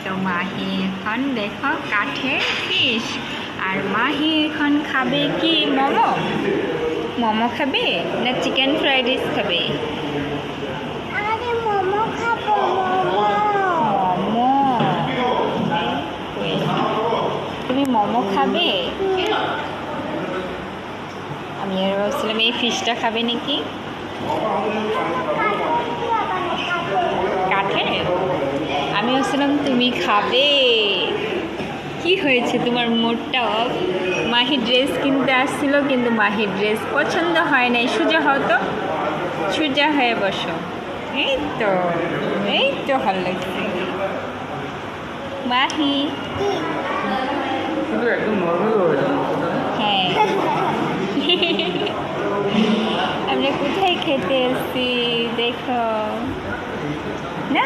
তো মাহি এখন দেখো কাঠের ফিশ, আর মাহি এখন খাবে কি মোমো। মোমো খাবে না চিকেন ফ্রাইড রাইস খাবে? আরে মোমো খাবো মোমো। তুমি মোমো খাবে? আমি আর ভাবছিলাম এই ফিশটা খাবে নাকি। কাঠে আমি ভাবছিলাম তুমি খাবে। কি হয়েছে তোমার মুডটা অফ? মাহি ড্রেস কিনতে আসছিল কিন্তু মাহির ড্রেস পছন্দ হয় নাই। সোজা হও তো, সোজা হয়ে বসো। এই তো, এই তো ভালো লাগছে। মাহি কিন্তু একদম নর্মাল হয়ে যাবে। হ্যাঁ আমরা কোথায় খেতে এসেছি দেখো না।